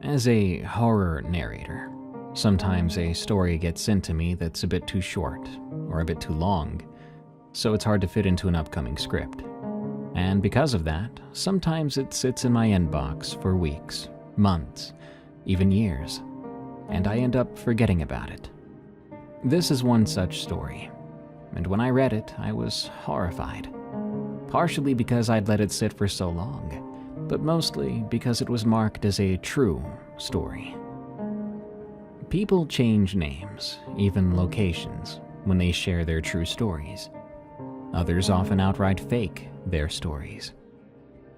As a horror narrator, sometimes a story gets sent to me that's a bit too short or a bit too long, so it's hard to fit into an upcoming script. And because of that, sometimes it sits in my inbox for weeks, months, even years, and I end up forgetting about it. This is one such story, and when I read it, I was horrified. Partially because I'd let it sit for so long, but mostly because it was marked as a true story. People change names, even locations, when they share their true stories. Others often outright fake their stories.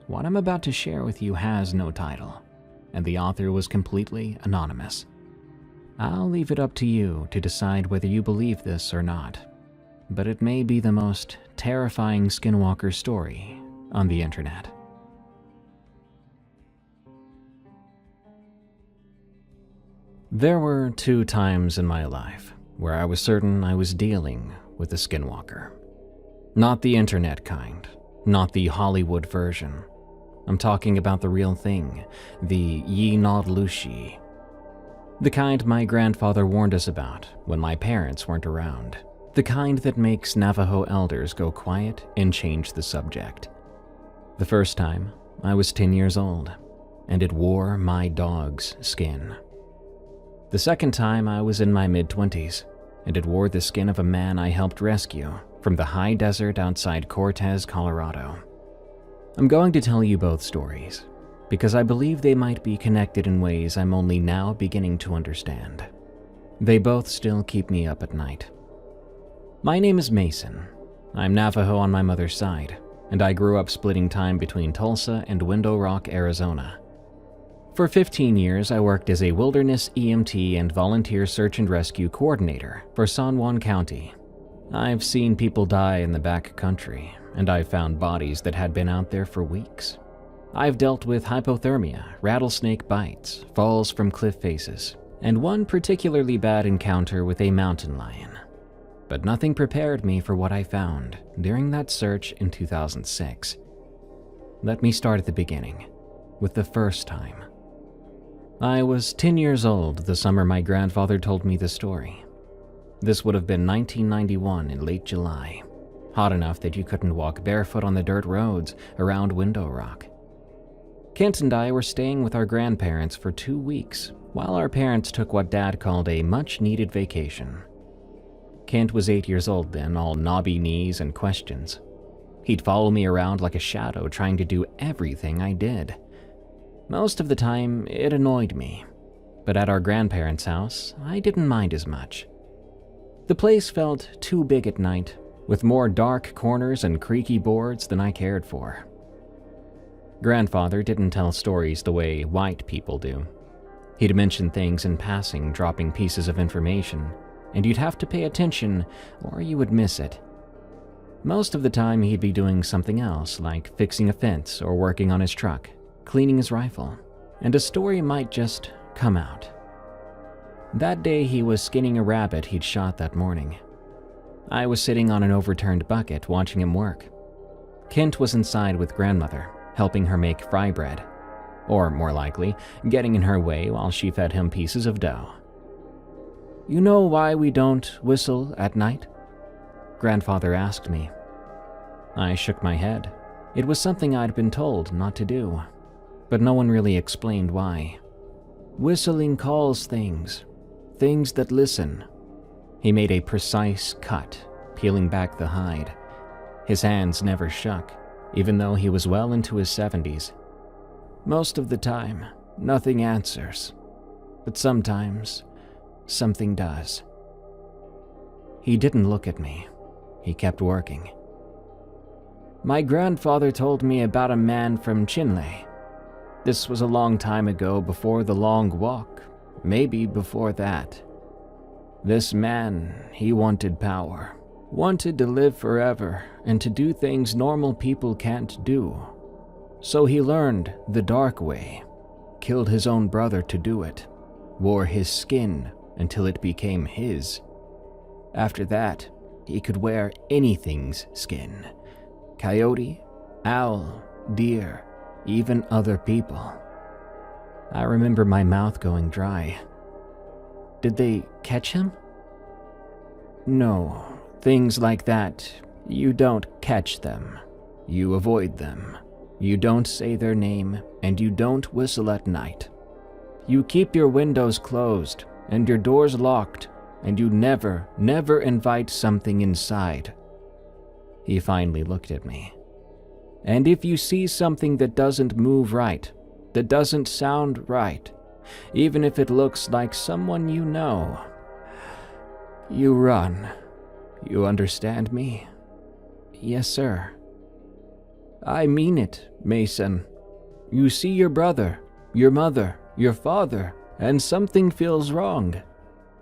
What I'm about to share with you has no title, and the author was completely anonymous. I'll leave it up to you to decide whether you believe this or not, but it may be the most terrifying Skinwalker story on the internet. There were 2 times in my life where I was certain I was dealing with a Skinwalker. Not the internet kind, not the Hollywood version. I'm talking about the real thing, the Yi Nod Lushi. The kind my grandfather warned us about when my parents weren't around. The kind that makes Navajo elders go quiet and change the subject. The first time, I was 10 years old, and it wore my dog's skin. The second time, I was in my mid-20s, and it wore the skin of a man I helped rescue from the high desert outside Cortez, Colorado. I'm going to tell you both stories, because I believe they might be connected in ways I'm only now beginning to understand. They both still keep me up at night. My name is Mason. I'm Navajo on my mother's side, and I grew up splitting time between Tulsa and Window Rock, Arizona. For 15 years, I worked as a wilderness EMT and volunteer search and rescue coordinator for San Juan County. I've seen people die in the back country, and I've found bodies that had been out there for weeks. I've dealt with hypothermia, rattlesnake bites, falls from cliff faces, and one particularly bad encounter with a mountain lion. But nothing prepared me for what I found during that search in 2006. Let me start at the beginning, with the first time. I was 10 years old the summer my grandfather told me the story. This would have been 1991 in late July, hot enough that you couldn't walk barefoot on the dirt roads around Window Rock. Kent and I were staying with our grandparents for 2 weeks while our parents took what Dad called a much-needed vacation. Kent was 8 years old then, all knobby knees and questions. He'd follow me around like a shadow, trying to do everything I did. Most of the time, it annoyed me, but at our grandparents' house, I didn't mind as much. The place felt too big at night, with more dark corners and creaky boards than I cared for. Grandfather didn't tell stories the way white people do. He'd mention things in passing, dropping pieces of information, and you'd have to pay attention or you would miss it. Most of the time he'd be doing something else, like fixing a fence or working on his truck, cleaning his rifle, and a story might just come out. That day he was skinning a rabbit he'd shot that morning. I was sitting on an overturned bucket watching him work. Kent was inside with grandmother, helping her make fry bread, or more likely, getting in her way while she fed him pieces of dough. "You know why we don't whistle at night?" Grandfather asked me. I shook my head. It was something I'd been told not to do, but no one really explained why. "Whistling calls things that listen." He made a precise cut, peeling back the hide. His hands never shook, even though he was well into his 70s. "Most of the time, nothing answers, but sometimes something does." He didn't look at me. He kept working. "My grandfather told me about a man from Chinle. This was a long time ago, before the long walk, maybe before that. This man, he wanted power, wanted to live forever and to do things normal people can't do. So he learned the dark way, killed his own brother to do it, wore his skin until it became his. After that, he could wear anything's skin. Coyote, owl, deer, even other people. I remember my mouth going dry. Did they catch him? No, things like that, you don't catch them. You avoid them. You don't say their name, and you don't whistle at night. You keep your windows closed and your doors locked, and you never invite something inside. He finally looked at me. And if you see something that doesn't move right, that doesn't sound right, even if it looks like someone you know, you run. You understand me? Yes, sir. I mean it, Mason. You see your brother, your mother, your father, and something feels wrong.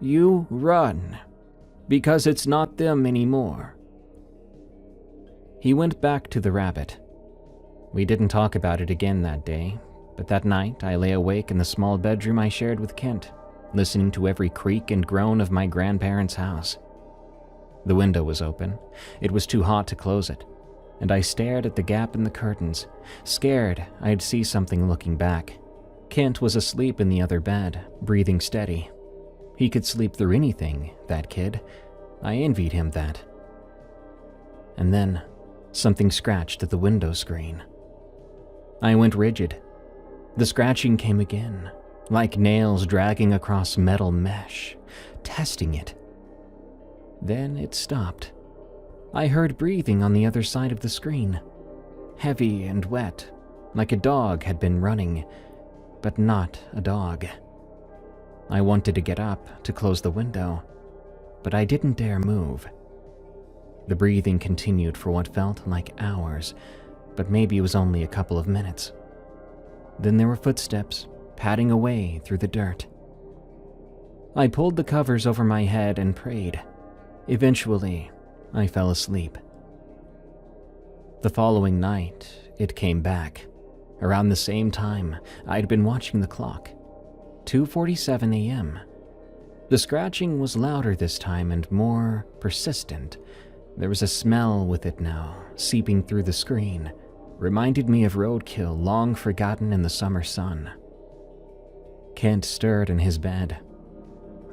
You run. Because it's not them anymore. He went back to the rabbit. We didn't talk about it again that day, but that night I lay awake in the small bedroom I shared with Kent, listening to every creak and groan of my grandparents' house. The window was open. It was too hot to close it, and I stared at the gap in the curtains, scared I'd see something looking back. Kent was asleep in the other bed, breathing steady. He could sleep through anything, that kid. I envied him that. And then, something scratched at the window screen. I went rigid. The scratching came again, like nails dragging across metal mesh, testing it. Then it stopped. I heard breathing on the other side of the screen, heavy and wet, like a dog had been running, but not a dog. I wanted to get up to close the window, but I didn't dare move. The breathing continued for what felt like hours, but maybe it was only a couple of minutes. Then there were footsteps, padding away through the dirt. I pulled the covers over my head and prayed. Eventually, I fell asleep. The following night, it came back. Around the same time, I'd been watching the clock. 2:47 a.m. The scratching was louder this time and more persistent. There was a smell with it now, seeping through the screen. Reminded me of roadkill long forgotten in the summer sun. Kent stirred in his bed.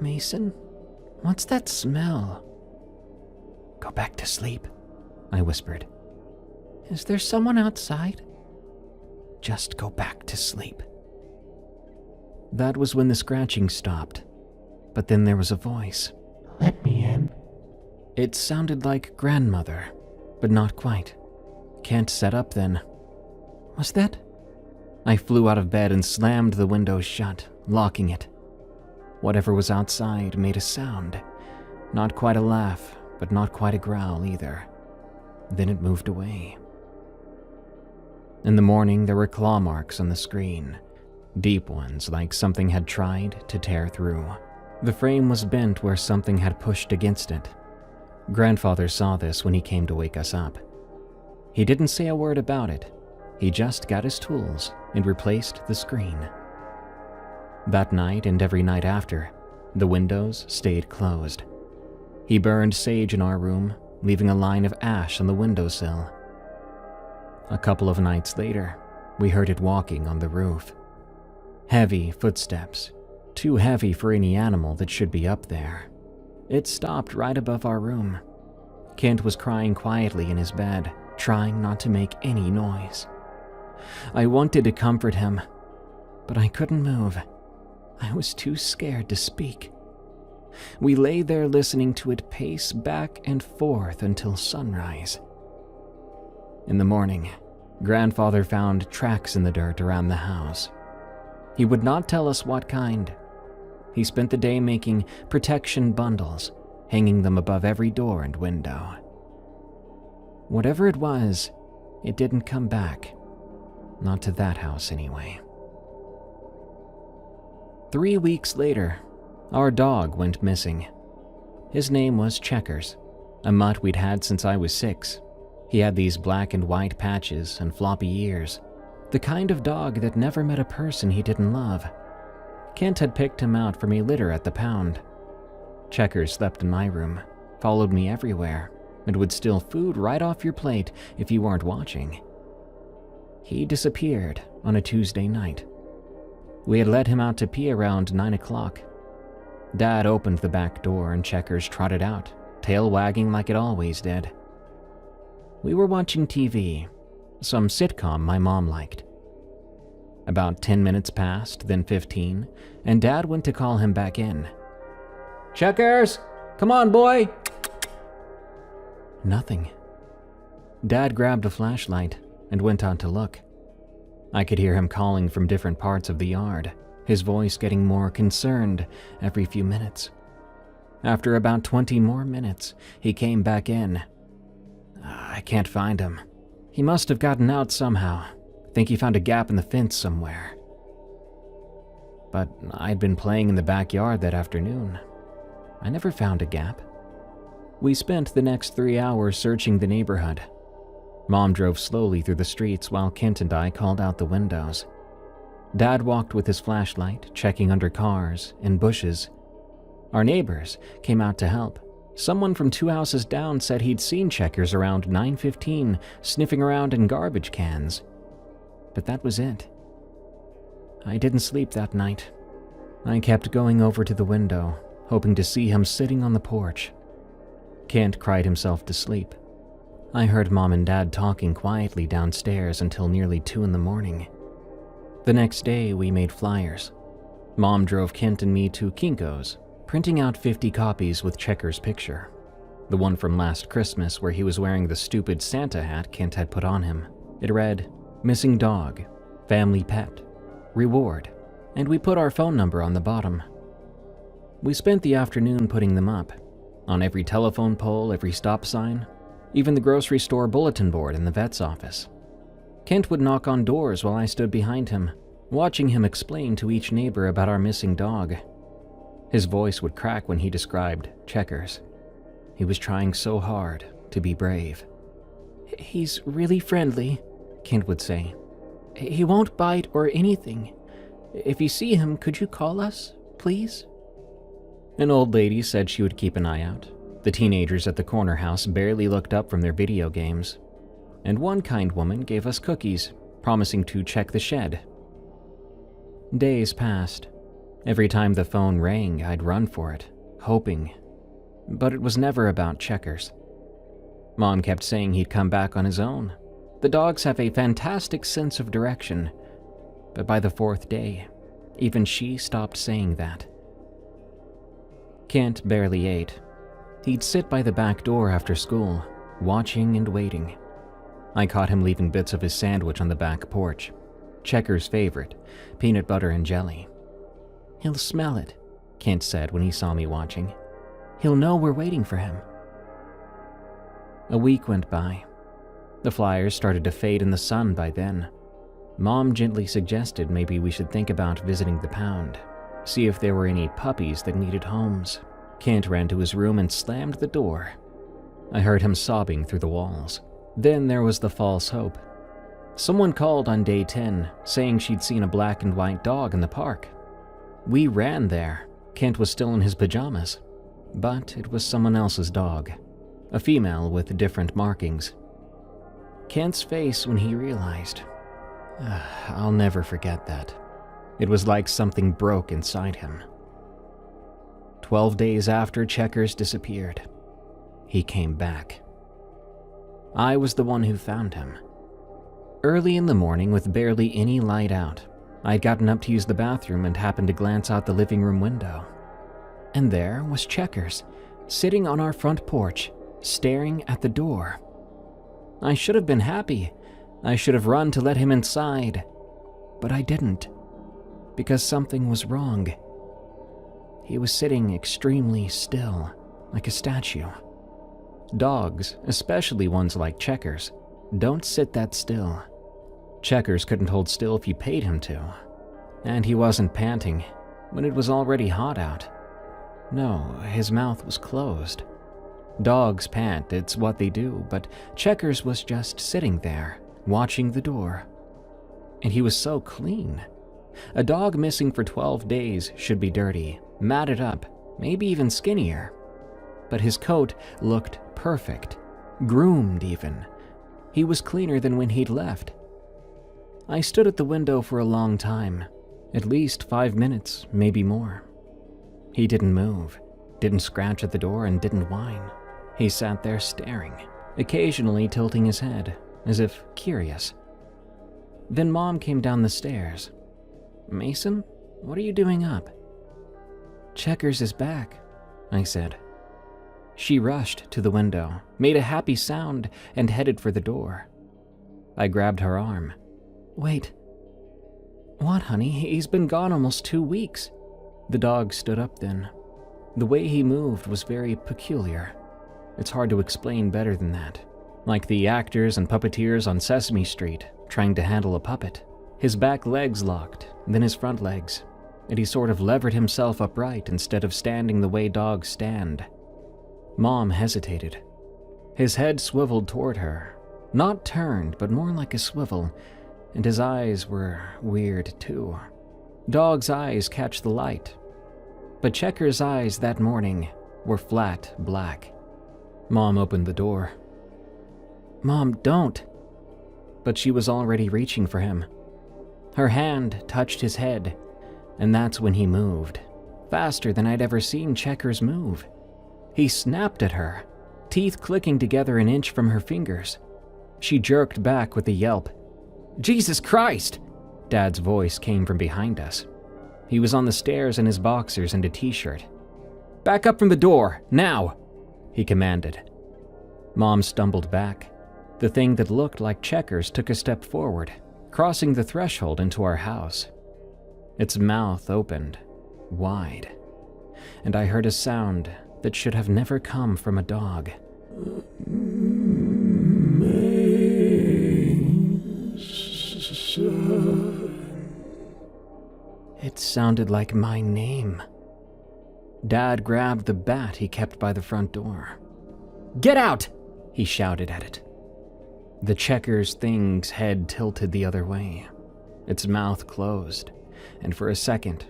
Mason, what's that smell? Go back to sleep, I whispered. Is there someone outside? Just go back to sleep. That was when the scratching stopped, but then there was a voice. Let me in. It sounded like grandmother, but not quite. Kent sat up then. Was that? I flew out of bed and slammed the window shut, locking it. Whatever was outside made a sound. Not quite a laugh, but not quite a growl either. Then it moved away. In the morning, there were claw marks on the screen. Deep ones, like something had tried to tear through. The frame was bent where something had pushed against it. Grandfather saw this when he came to wake us up. He didn't say a word about it. He just got his tools and replaced the screen. That night and every night after, the windows stayed closed. He burned sage in our room, leaving a line of ash on the windowsill. A couple of nights later, we heard it walking on the roof. Heavy footsteps, too heavy for any animal that should be up there. It stopped right above our room. Kent was crying quietly in his bed, trying not to make any noise. I wanted to comfort him, but I couldn't move. I was too scared to speak. We lay there listening to it pace back and forth until sunrise. In the morning, Grandfather found tracks in the dirt around the house. He would not tell us what kind. He spent the day making protection bundles, hanging them above every door and window. Whatever it was, it didn't come back. Not to that house anyway. 3 weeks later, our dog went missing. His name was Checkers, a mutt we'd had since I was 6. He had these black and white patches and floppy ears, the kind of dog that never met a person he didn't love. Kent had picked him out from a litter at the pound. Checkers slept in my room, followed me everywhere, and would steal food right off your plate if you weren't watching. He disappeared on a Tuesday night. We had let him out to pee around 9 o'clock. Dad opened the back door and Checkers trotted out, tail wagging like it always did. We were watching TV, some sitcom my mom liked. About 10 minutes passed, then 15, and Dad went to call him back in. "Checkers, come on, boy!" Nothing. Dad grabbed a flashlight and went out to look. I could hear him calling from different parts of the yard, his voice getting more concerned every few minutes. After about 20 more minutes, he came back in. "I can't find him. He must have gotten out somehow. Think he found a gap in the fence somewhere." But I'd been playing in the backyard that afternoon. I never found a gap. We spent the next 3 hours searching the neighborhood. Mom drove slowly through the streets while Kent and I called out the windows. Dad walked with his flashlight, checking under cars, in bushes. Our neighbors came out to help. Someone from 2 houses down said he'd seen Checkers around 9:15 sniffing around in garbage cans. But that was it. I didn't sleep that night. I kept going over to the window, hoping to see him sitting on the porch. Kent cried himself to sleep. I heard Mom and Dad talking quietly downstairs until nearly 2 in the morning. The next day, we made flyers. Mom drove Kent and me to Kinko's, printing out 50 copies with Checkers' picture. The one from last Christmas where he was wearing the stupid Santa hat Kent had put on him. It read, "Missing dog, family pet, reward," and we put our phone number on the bottom. We spent the afternoon putting them up, on every telephone pole, every stop sign, even the grocery store bulletin board in the vet's office. Kent would knock on doors while I stood behind him, watching him explain to each neighbor about our missing dog. His voice would crack when he described Checkers. He was trying so hard to be brave. "He's really friendly," Kent would say. "He won't bite or anything. If you see him, could you call us, please?" An old lady said she would keep an eye out. The teenagers at the corner house barely looked up from their video games. And one kind woman gave us cookies, promising to check the shed. Days passed. Every time the phone rang, I'd run for it, hoping. But it was never about Checkers. Mom kept saying he'd come back on his own. The dogs have a fantastic sense of direction. But by the 4th day, even she stopped saying that. Kent barely ate. He'd sit by the back door after school, watching and waiting. I caught him leaving bits of his sandwich on the back porch. Checkers' favorite, peanut butter and jelly. "He'll smell it," Kent said when he saw me watching. "He'll know we're waiting for him." A week went by. The flyers started to fade in the sun by then. Mom gently suggested maybe we should think about visiting the pound, see if there were any puppies that needed homes. Kent ran to his room and slammed the door. I heard him sobbing through the walls. Then there was the false hope. Someone called on day 10, saying she'd seen a black and white dog in the park. We ran there. Kent was still in his pajamas. But it was someone else's dog, a female with different markings. Kent's face when he realized. I'll never forget that. It was like something broke inside him. 12 days after Checkers disappeared, he came back. I was the one who found him. Early in the morning, with barely any light out, I'd gotten up to use the bathroom and happened to glance out the living room window. And there was Checkers, sitting on our front porch, staring at the door. I should have been happy. I should have run to let him inside. But I didn't, because something was wrong. He was sitting extremely still, like a statue. Dogs, especially ones like Checkers, don't sit that still. Checkers couldn't hold still if you paid him to. And he wasn't panting when it was already hot out. No, his mouth was closed. Dogs pant, it's what they do, but Checkers was just sitting there, watching the door. And he was so clean. A dog missing for 12 days should be dirty, matted up, maybe even skinnier. But his coat looked perfect, groomed even. He was cleaner than when he'd left. I stood at the window for a long time, At least 5 minutes, maybe more. He didn't move, didn't scratch at the door, and didn't whine. He sat there staring, occasionally tilting his head, as if curious. Then Mom came down the stairs. "Mason, what are you doing up?" "Checkers is back," I said. She rushed to the window, made a happy sound, and headed for the door. I grabbed her arm. "Wait." "What, honey? He's been gone almost 2 weeks." The dog stood up then. The way he moved was very peculiar. It's hard to explain better than that. Like the actors and puppeteers on Sesame Street trying to handle a puppet. His back legs locked, then his front legs, and he sort of levered himself upright instead of standing the way dogs stand. Mom hesitated. His head swiveled toward her. Not turned, but more like a swivel, and his eyes were weird too. Dogs' eyes catch the light, but Checker's eyes that morning were flat black. Mom opened the door. "Mom, don't!" But she was already reaching for him. Her hand touched his head, and that's when he moved, faster than I'd ever seen Checkers move. He snapped at her, teeth clicking together an inch from her fingers. She jerked back with a yelp. "Jesus Christ!" Dad's voice came from behind us. He was on the stairs in his boxers and a t-shirt. "Back up from the door, now!" he commanded. Mom stumbled back. The thing that looked like Checkers took a step forward, crossing the threshold into our house. Its mouth opened, wide, and I heard a sound that should have never come from a dog. It sounded like my name. Dad grabbed the bat he kept by the front door. "Get out!" he shouted at it. The Checkers thing's head tilted the other way. Its mouth closed, and for a second,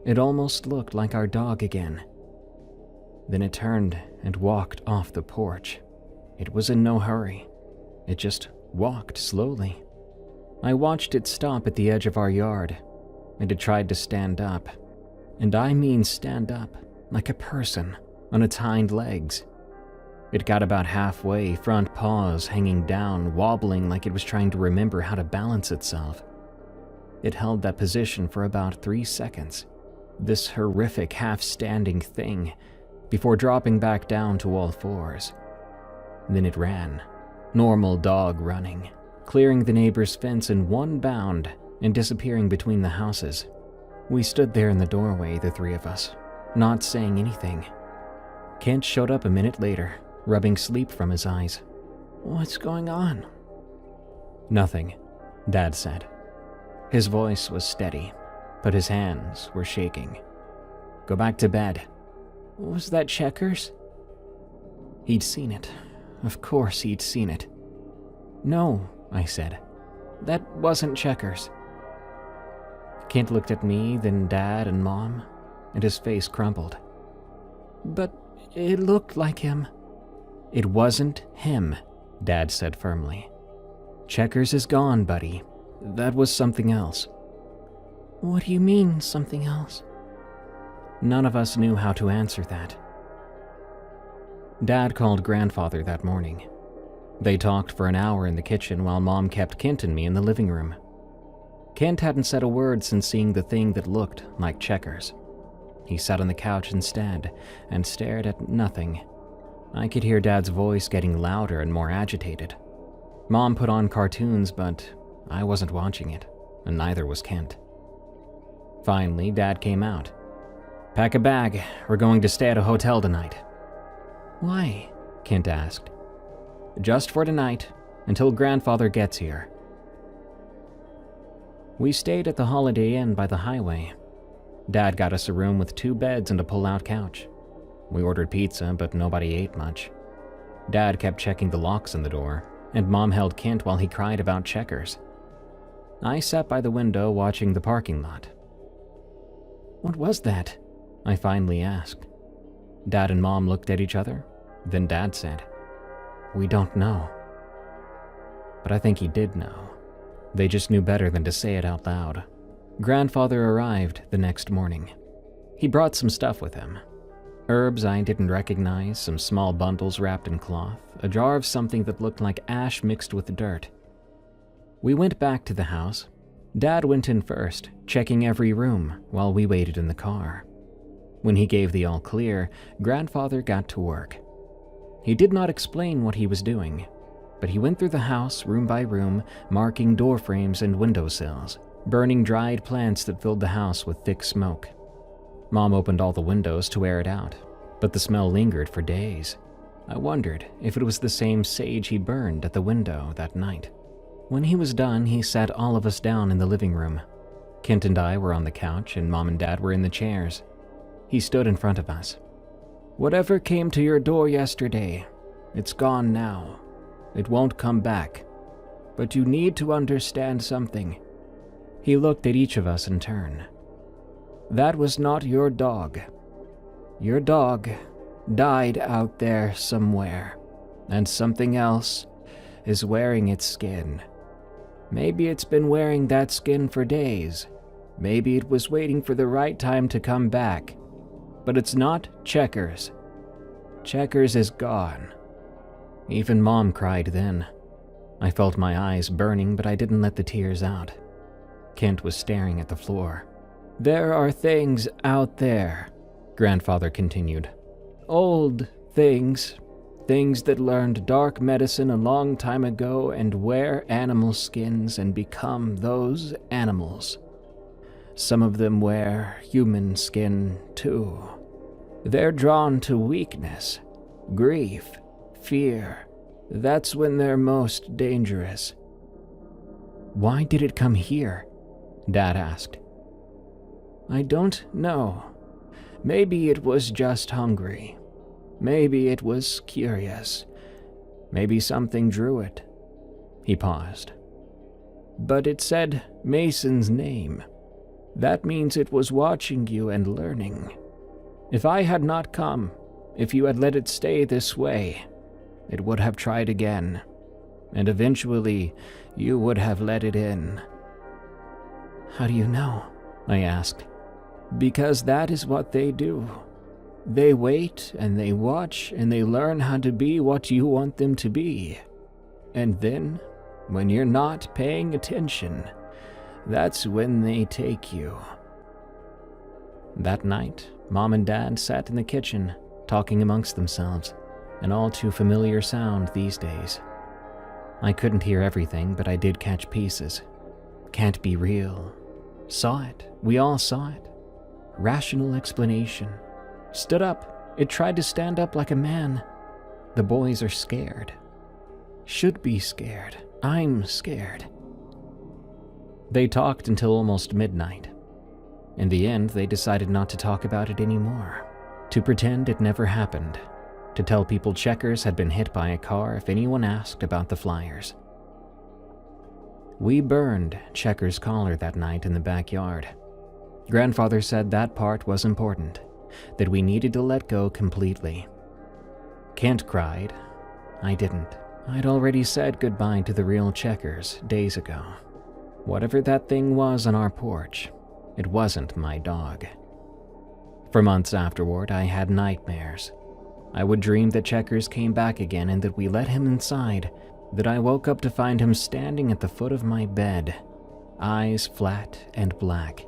it almost looked like our dog again. Then it turned and walked off the porch. It was in no hurry. It just walked slowly. I watched it stop at the edge of our yard, and it tried to stand up. And I mean stand up, like a person, on its hind legs. It got about halfway, front paws hanging down, wobbling like it was trying to remember how to balance itself. It held that position for about 3 seconds, this horrific half-standing thing, before dropping back down to all fours. Then it ran, normal dog running, clearing the neighbor's fence in one bound and disappearing between the houses. We stood there in the doorway, the three of us, not saying anything. Kent showed up a minute later, rubbing sleep from his eyes. "What's going on?" "Nothing," Dad said. His voice was steady, but his hands were shaking. "Go back to bed." "Was that Checkers?" He'd seen it. Of course he'd seen it. "No," I said. "That wasn't Checkers." Kent looked at me, then Dad and Mom, and his face crumpled. "But it looked like him." "It wasn't him," Dad said firmly. "Checkers is gone, buddy. That was something else." "What do you mean, something else?" None of us knew how to answer that. Dad called Grandfather that morning. They talked for an hour in the kitchen while Mom kept Kent and me in the living room. Kent hadn't said a word since seeing the thing that looked like Checkers. He sat on the couch instead and stared at nothing. I could hear Dad's voice getting louder and more agitated. Mom put on cartoons, but I wasn't watching it, and neither was Kent. Finally, Dad came out. "Pack a bag. We're going to stay at a hotel tonight." "Why?" Kent asked. "Just for tonight, until Grandfather gets here." We stayed at the Holiday Inn by the highway. Dad got us a room with 2 beds and a pull-out couch. We ordered pizza, but nobody ate much. Dad kept checking the locks on the door, and Mom held Kent while he cried about Checkers. I sat by the window watching the parking lot. "What was that?" I finally asked. Dad and Mom looked at each other. Then Dad said, "We don't know." But I think he did know. They just knew better than to say it out loud. Grandfather arrived the next morning. He brought some stuff with him. Herbs I didn't recognize, some small bundles wrapped in cloth, a jar of something that looked like ash mixed with dirt. We went back to the house. Dad went in first, checking every room while we waited in the car. When he gave the all clear, Grandfather got to work. He did not explain what he was doing, but he went through the house room by room, marking door frames and windowsills, burning dried plants that filled the house with thick smoke. Mom opened all the windows to air it out, but the smell lingered for days. I wondered if it was the same sage he burned at the window that night. When he was done, he sat all of us down in the living room. Kent and I were on the couch, and Mom and Dad were in the chairs. He stood in front of us. "Whatever came to your door yesterday, it's gone now. It won't come back. But you need to understand something." He looked at each of us in turn. "That was not your dog. Your dog died out there somewhere, and something else is wearing its skin. Maybe it's been wearing that skin for days. Maybe it was waiting for the right time to come back. But it's not Checkers. Checkers is gone." Even Mom cried then. I felt my eyes burning, but I didn't let the tears out. Kent was staring at the floor. "There are things out there," Grandfather continued. "Old things. Things that learned dark medicine a long time ago and wear animal skins and become those animals. Some of them wear human skin too. They're drawn to weakness, grief, fear. That's when they're most dangerous." "Why did it come here?" Dad asked. "I don't know. Maybe it was just hungry. Maybe it was curious. Maybe something drew it." He paused. "But it said Mason's name. That means it was watching you and learning. If I had not come, if you had let it stay this way, it would have tried again, and eventually you would have let it in." "How do you know?" I asked. "Because that is what they do. They wait and they watch and they learn how to be what you want them to be. And then, when you're not paying attention, that's when they take you." That night, Mom and Dad sat in the kitchen, talking amongst themselves, an all too familiar sound these days. I couldn't hear everything, but I did catch pieces. Can't be real. Saw it. We all saw it. Rational explanation. Stood up. It tried to stand up like a man. The boys are scared. Should be scared. I'm scared. They talked until almost midnight. In the end, they decided not to talk about it anymore, to pretend it never happened, to tell people Checkers had been hit by a car if anyone asked about the flyers. We burned Checkers' collar that night in the backyard. Grandfather said that part was important, that we needed to let go completely. Kent cried. I didn't. I'd already said goodbye to the real Checkers days ago. Whatever that thing was on our porch, it wasn't my dog. For months afterward, I had nightmares. I would dream that Checkers came back again and that we let him inside, that I woke up to find him standing at the foot of my bed, eyes flat and black.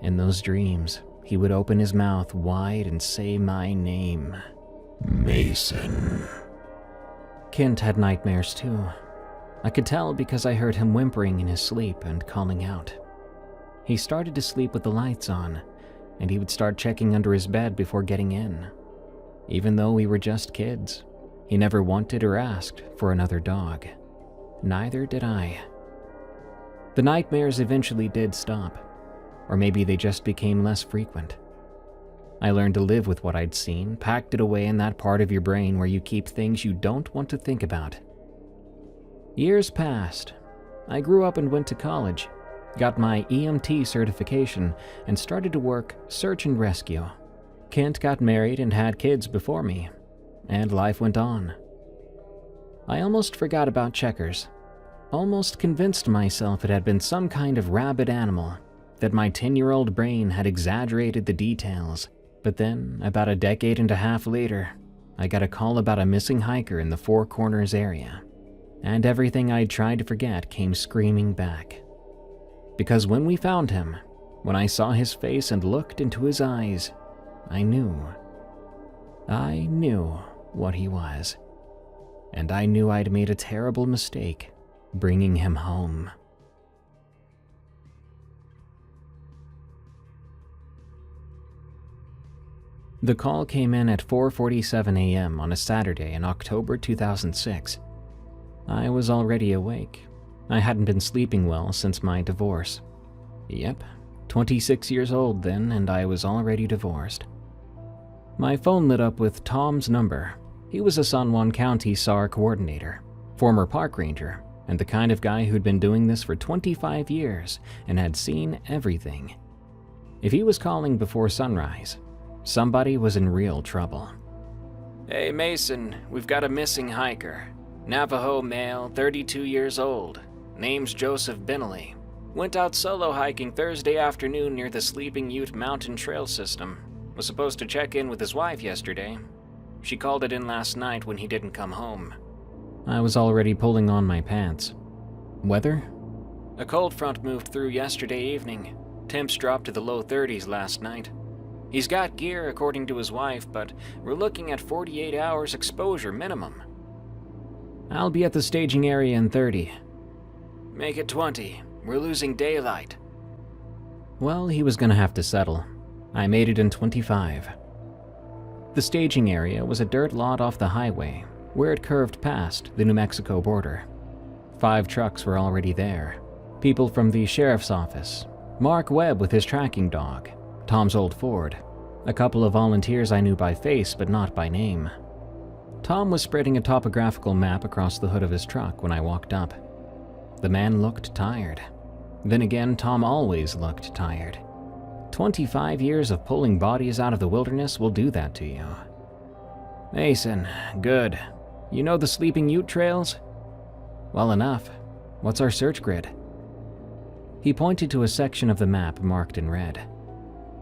In those dreams, he would open his mouth wide and say my name. Mason. Kent had nightmares too. I could tell because I heard him whimpering in his sleep and calling out. He started to sleep with the lights on, and he would start checking under his bed before getting in. Even though we were just kids, he never wanted or asked for another dog. Neither did I. The nightmares eventually did stop, or maybe they just became less frequent. I learned to live with what I'd seen, packed it away in that part of your brain where you keep things you don't want to think about. Years passed. I grew up and went to college, got my EMT certification, and started to work search and rescue. Kent got married and had kids before me, and life went on. I almost forgot about Checkers, almost convinced myself it had been some kind of rabid animal, that my 10-year-old brain had exaggerated the details, but then, about a decade and a half later, I got a call about a missing hiker in the Four Corners area, and everything I'd tried to forget came screaming back. Because when we found him, when I saw his face and looked into his eyes, I knew what he was. And I knew I'd made a terrible mistake bringing him home. The call came in at 4:47 a.m. on a Saturday in October 2006. I was already awake. I hadn't been sleeping well since my divorce. Yep, 26 years old then, and I was already divorced. My phone lit up with Tom's number. He was a San Juan County SAR coordinator, former park ranger, and the kind of guy who'd been doing this for 25 years and had seen everything. If he was calling before sunrise, somebody was in real trouble. Hey Mason, we've got a missing hiker. Navajo male, 32 years old. Name's Joseph Binnelly. Went out solo hiking Thursday afternoon near the Sleeping Ute Mountain Trail System. Was supposed to check in with his wife yesterday. She called it in last night when he didn't come home. I was already pulling on my pants. Weather? A cold front moved through yesterday evening. Temps dropped to the low 30s last night. He's got gear according to his wife, but we're looking at 48 hours exposure minimum. I'll be at the staging area in 30. Make it 20. We're losing daylight. Well, he was gonna have to settle. I made it in 25. The staging area was a dirt lot off the highway, where it curved past the New Mexico border. 5 trucks were already there. People from the sheriff's office, Mark Webb with his tracking dog, Tom's old Ford, a couple of volunteers I knew by face but not by name. Tom was spreading a topographical map across the hood of his truck when I walked up. The man looked tired. Then again, Tom always looked tired. 25 years of pulling bodies out of the wilderness will do that to you. Mason, good. You know the Sleeping Ute trails? Well enough. What's our search grid? He pointed to a section of the map marked in red.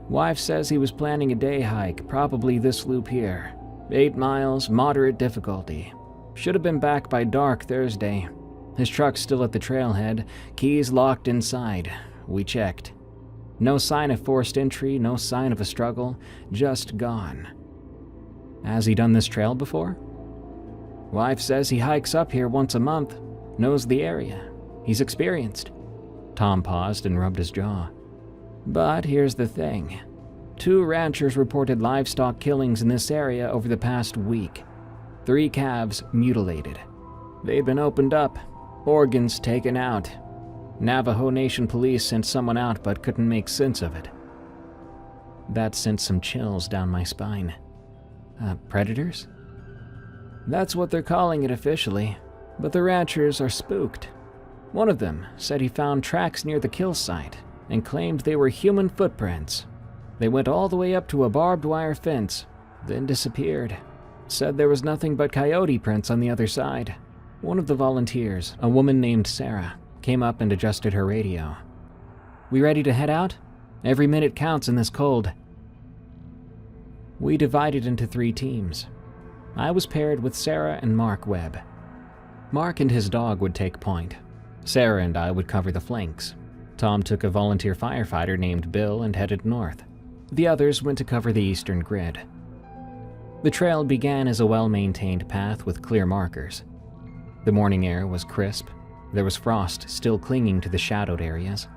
Wife says he was planning a day hike, probably this loop here. 8 miles, moderate difficulty. Should have been back by dark Thursday. His truck's still at the trailhead, keys locked inside. We checked. No sign of forced entry, no sign of a struggle, just gone. Has he done this trail before? Wife says he hikes up here once a month, knows the area. He's experienced. Tom paused and rubbed his jaw. But here's the thing. 2 ranchers reported livestock killings in this area over the past week. 3 calves mutilated. They'd been opened up, organs taken out. Navajo Nation police sent someone out but couldn't make sense of it. That sent some chills down my spine. Predators? That's what they're calling it officially, but the ranchers are spooked. One of them said he found tracks near the kill site and claimed they were human footprints. They went all the way up to a barbed wire fence, then disappeared. Said there was nothing but coyote prints on the other side. One of the volunteers, a woman named Sarah, came up and adjusted her radio. We ready to head out? Every minute counts in this cold. We divided into 3 teams. I was paired with Sarah and Mark Webb. Mark and his dog would take point. Sarah and I would cover the flanks. Tom took a volunteer firefighter named Bill and headed north. The others went to cover the eastern grid. The trail began as a well-maintained path with clear markers. The morning air was crisp. There was frost still clinging to the shadowed areas.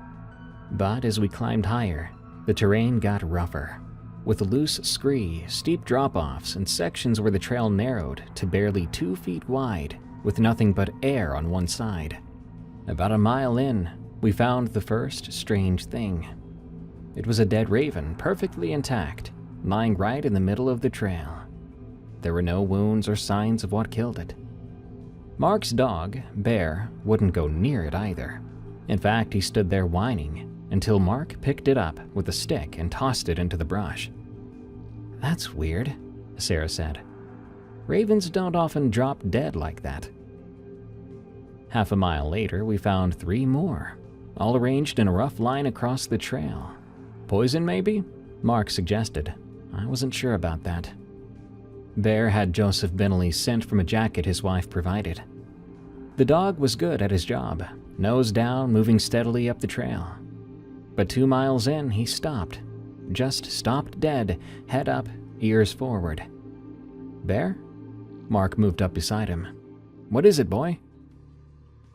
But as we climbed higher, the terrain got rougher, with loose scree, steep drop-offs, and sections where the trail narrowed to barely 2 feet wide, with nothing but air on one side. About a mile in, we found the first strange thing. It was a dead raven, perfectly intact, lying right in the middle of the trail. There were no wounds or signs of what killed it. Mark's dog, Bear, wouldn't go near it either. In fact, he stood there whining until Mark picked it up with a stick and tossed it into the brush. That's weird, Sarah said. Ravens don't often drop dead like that. Half a mile later, we found 3 more. all arranged in a rough line across the trail. Poison, maybe? Mark suggested. I wasn't sure about that. Bear had Joseph Binley's scent from a jacket his wife provided. The dog was good at his job, nose down, moving steadily up the trail. But 2 miles in, he stopped. Just stopped dead, head up, ears forward. Bear? Mark moved up beside him. What is it, boy?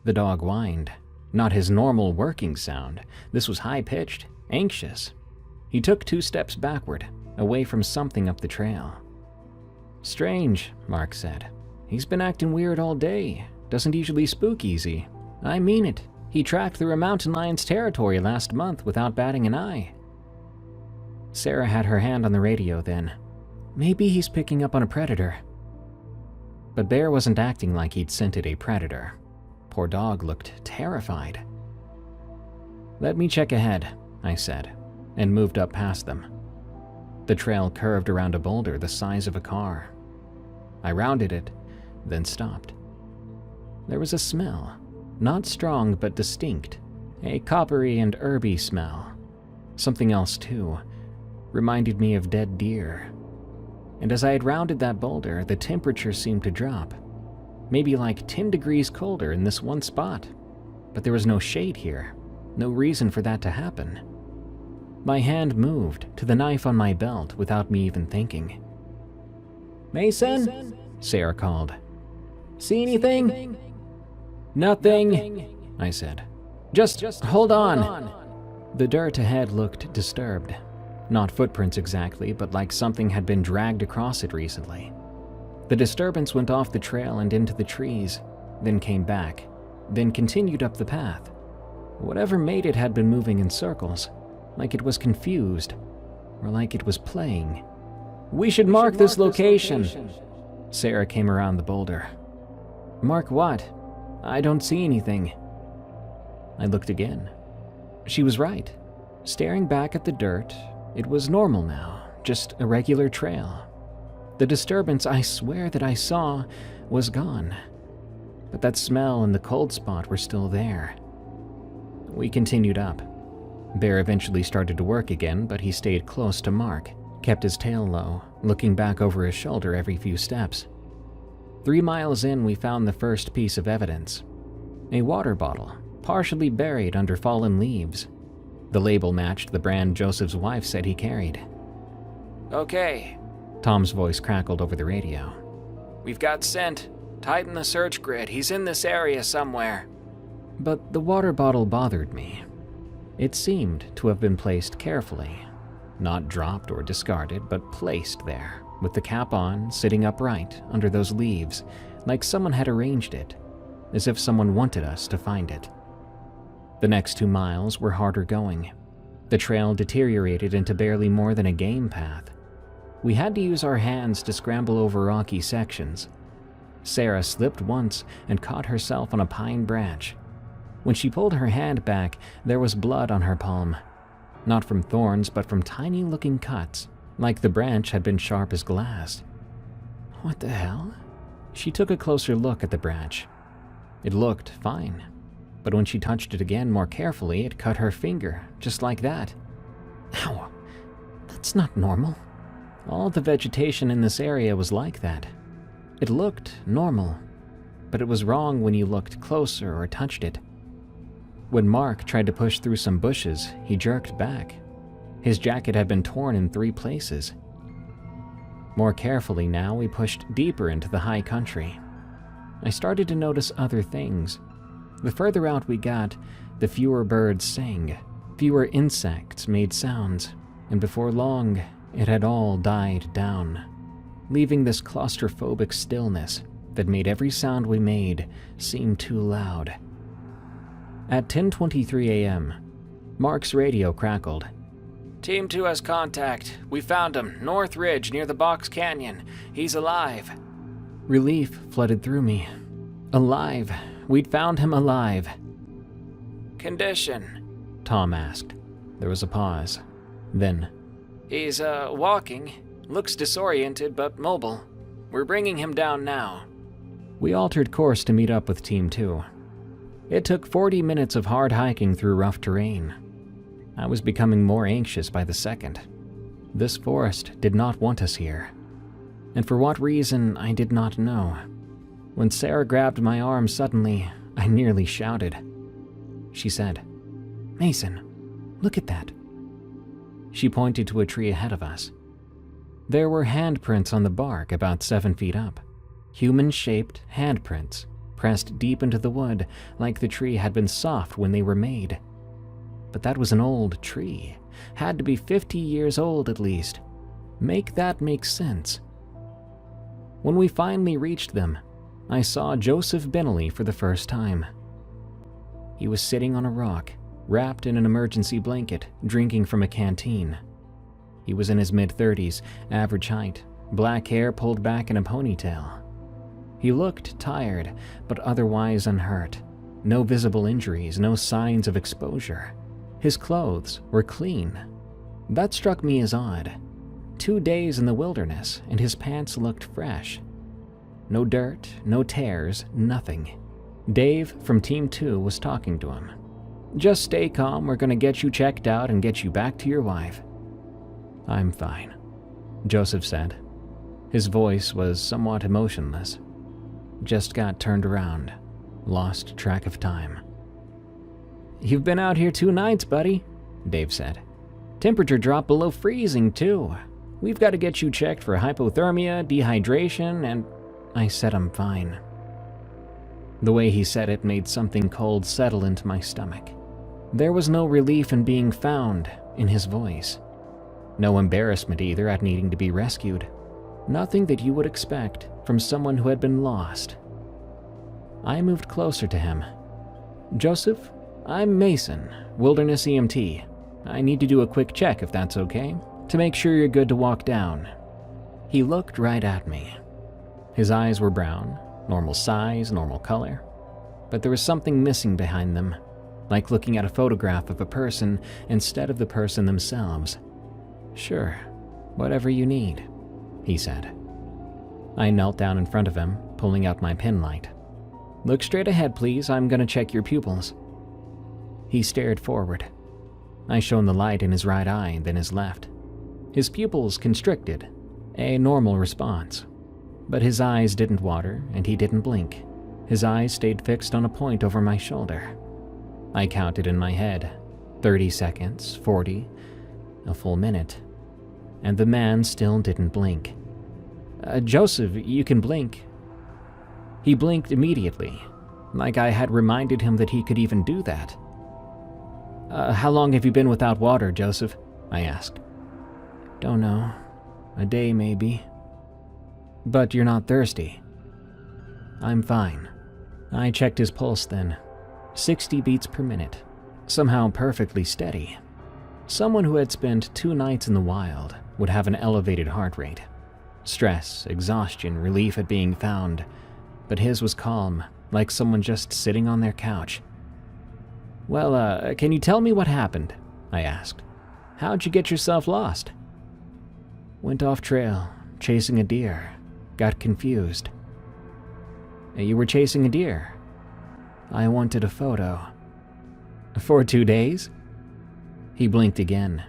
The dog whined. Not his normal working sound. This was high-pitched, anxious. He took 2 steps backward, away from something up the trail. Strange, Mark said. He's been acting weird all day. Doesn't usually spook easy. I mean it. He tracked through a mountain lion's territory last month without batting an eye. Sarah had her hand on the radio then. Maybe he's picking up on a predator. But Bear wasn't acting like he'd scented a predator. Poor dog looked terrified. Let me check ahead, I said, and moved up past them. The trail curved around a boulder the size of a car. I rounded it, then stopped. There was a smell, not strong but distinct, a coppery and herby smell. Something else too, reminded me of dead deer. And as I had rounded that boulder, the temperature seemed to drop. Maybe like 10 degrees colder in this one spot. But there was no shade here, no reason for that to happen. My hand moved to the knife on my belt without me even thinking. Mason? Sarah called. See anything? Nothing, I said. Just hold on. The dirt ahead looked disturbed. Not footprints exactly, but like something had been dragged across it recently. The disturbance went off the trail and into the trees, then came back, then continued up the path. Whatever made it had been moving in circles, like it was confused, or like it was playing. We should mark this location. Sarah came around the boulder. Mark what? I don't see anything. I looked again. She was right. Staring back at the dirt, it was normal now, just a regular trail. The disturbance I swear that I saw was gone, but that smell and the cold spot were still there. We continued up. Bear eventually started to work again, but he stayed close to Mark, kept his tail low, looking back over his shoulder every few steps. 3 miles in, we found the first piece of evidence. A water bottle, partially buried under fallen leaves. The label matched the brand Joseph's wife said he carried. Okay, Tom's voice crackled over the radio. We've got scent. Tighten the search grid. He's in this area somewhere. But the water bottle bothered me. It seemed to have been placed carefully. Not dropped or discarded, but placed there, with the cap on, sitting upright under those leaves, like someone had arranged it, as if someone wanted us to find it. The next 2 miles were harder going. The trail deteriorated into barely more than a game path. We had to use our hands to scramble over rocky sections. Sarah slipped once and caught herself on a pine branch. When she pulled her hand back, there was blood on her palm. Not from thorns, but from tiny-looking cuts, like the branch had been sharp as glass. What the hell? She took a closer look at the branch. It looked fine. But when she touched it again more carefully, it cut her finger, just like that. Ow, that's not normal. All the vegetation in this area was like that. It looked normal, but it was wrong when you looked closer or touched it. When Mark tried to push through some bushes, he jerked back. His jacket had been torn in 3 places. More carefully now, we pushed deeper into the high country. I started to notice other things. The further out we got, the fewer birds sang, fewer insects made sounds, and before long, it had all died down, leaving this claustrophobic stillness that made every sound we made seem too loud. At 10:23 a.m., Mark's radio crackled. Team 2 has contact. We found him, North Ridge near the Box Canyon. He's alive. Relief flooded through me. Alive. We'd found him alive. Condition? Tom asked. There was a pause. Then, He's, walking. Looks disoriented but mobile. We're bringing him down now. We altered course to meet up with Team 2. It took 40 minutes of hard hiking through rough terrain. I was becoming more anxious by the second. This forest did not want us here, and for what reason I did not know. When Sarah grabbed my arm suddenly, I nearly shouted. She said, "Mason, look at that." She pointed to a tree ahead of us. There were handprints on the bark about 7 feet up. Human-shaped handprints, pressed deep into the wood like the tree had been soft when they were made. But that was an old tree. Had to be 50 years old at least. Make that make sense. When we finally reached them, I saw Joseph Bentley for the first time. He was sitting on a rock, wrapped in an emergency blanket, drinking from a canteen. He was in his mid-30s, average height, black hair pulled back in a ponytail. He looked tired, but otherwise unhurt. No visible injuries, no signs of exposure. His clothes were clean. That struck me as odd. 2 days in the wilderness, and his pants looked fresh. No dirt, no tears, nothing. Dave from Team 2 was talking to him. "Just stay calm, we're gonna get you checked out and get you back to your wife." "I'm fine," Joseph said. His voice was somewhat emotionless. Just got turned around, lost track of time. "You've been out here 2 nights, buddy," Dave said. "Temperature dropped below freezing, too. We've got to get you checked for hypothermia, dehydration, and—" I said I'm fine. The way he said it made something cold settle into my stomach. There was no relief in being found in his voice. No embarrassment either at needing to be rescued. Nothing that you would expect from someone who had been lost. I moved closer to him. "Joseph, I'm Mason, Wilderness EMT. I need to do a quick check if that's okay, to make sure you're good to walk down." He looked right at me. His eyes were brown, normal size, normal color, but there was something missing behind them, like looking at a photograph of a person instead of the person themselves. "Sure, whatever you need," he said. I knelt down in front of him, pulling out my pen light. "Look straight ahead, please. I'm gonna check your pupils." He stared forward. I shone the light in his right eye, then his left. His pupils constricted, a normal response. But his eyes didn't water, and he didn't blink. His eyes stayed fixed on a point over my shoulder. I counted in my head. 30 seconds, 40, a full minute. And the man still didn't blink. "Joseph, you can blink." He blinked immediately, like I had reminded him that he could even do that. How long have you been without water, Joseph?" I asked. "Don't know. A day, maybe." "But you're not thirsty?" "I'm fine." I checked his pulse then. 60 beats per minute. Somehow perfectly steady. Someone who had spent 2 nights in the wild would have an elevated heart rate. Stress, exhaustion, relief at being found. But his was calm, like someone just sitting on their couch. "Well, can you tell me what happened?" I asked. "How'd you get yourself lost?" "Went off trail, chasing a deer. Got confused." "You were chasing a deer?" "I wanted a photo." "For 2 days?" He blinked again,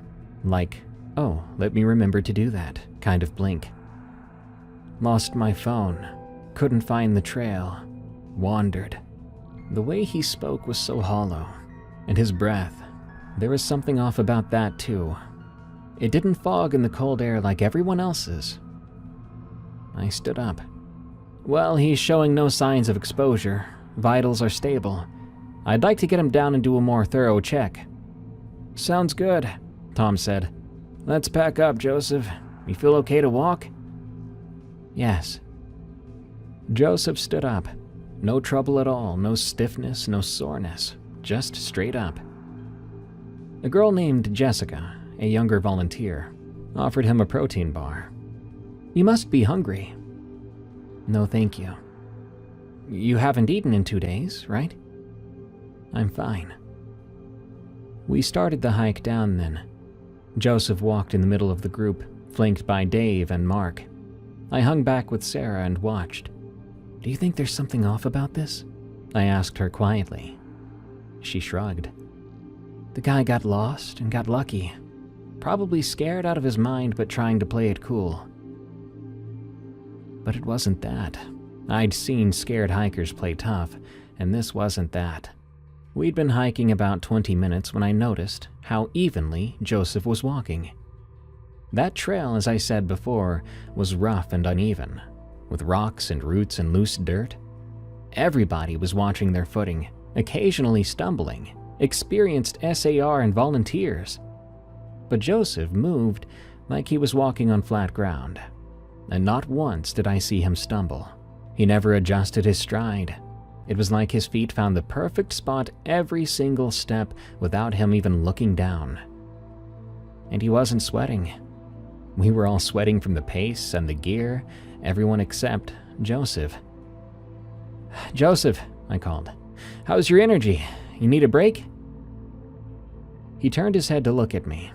like, "Oh, let me remember to do that," kind of blink. "Lost my phone. Couldn't find the trail. Wandered." The way he spoke was so hollow, and his breath, there was something off about that too. It didn't fog in the cold air like everyone else's. I stood up. "Well, he's showing no signs of exposure. Vitals are stable. I'd like to get him down and do a more thorough check." "Sounds good," Tom said. "Let's pack up, Joseph. You feel okay to walk?" "Yes." Joseph stood up. No trouble at all, no stiffness, no soreness, just straight up. A girl named Jessica, a younger volunteer, offered him a protein bar. "You must be hungry." "No, thank you." "You haven't eaten in 2 days, right?" "I'm fine." We started the hike down then. Joseph walked in the middle of the group, flanked by Dave and Mark. I hung back with Sarah and watched. "Do you think there's something off about this?" I asked her quietly. She shrugged. The guy got lost and got lucky. Probably scared out of his mind, but trying to play it cool. But it wasn't that. I'd seen scared hikers play tough, and this wasn't that. We'd been hiking about 20 minutes when I noticed how evenly Joseph was walking. That trail, as I said before, was rough and uneven, with rocks and roots and loose dirt. Everybody was watching their footing, occasionally stumbling, experienced SAR and volunteers. But Joseph moved like he was walking on flat ground, and not once did I see him stumble. He never adjusted his stride. It was like his feet found the perfect spot every single step without him even looking down. And he wasn't sweating. We were all sweating from the pace and the gear, everyone except Joseph. "Joseph," I called. "How's your energy? You need a break?" He turned his head to look at me.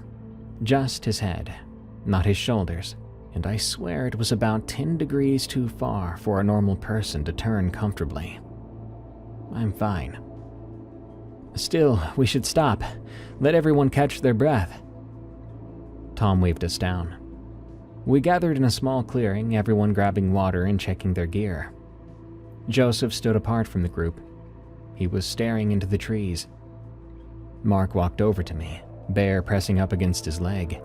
Just his head, not his shoulders, and I swear it was about 10 degrees too far for a normal person to turn comfortably. "I'm fine." "Still, we should stop. Let everyone catch their breath." Tom waved us down. We gathered in a small clearing, everyone grabbing water and checking their gear. Joseph stood apart from the group. He was staring into the trees. Mark walked over to me, Bear pressing up against his leg.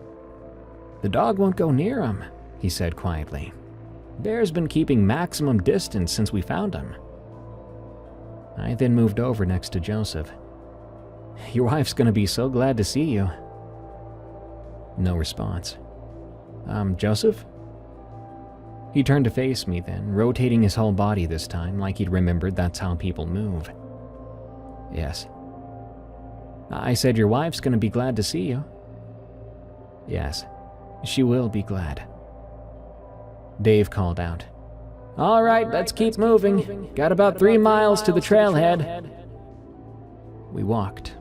"The dog won't go near him," he said quietly. "Bear's been keeping maximum distance since we found him." I then moved over next to Joseph. "Your wife's gonna be so glad to see you." No response. Joseph?" He turned to face me then, rotating his whole body this time, like he'd remembered that's how people move. "Yes." "I said your wife's gonna be glad to see you." "Yes, she will be glad." Dave called out, All right, let's keep moving. Got about 3 miles to the trailhead." We walked,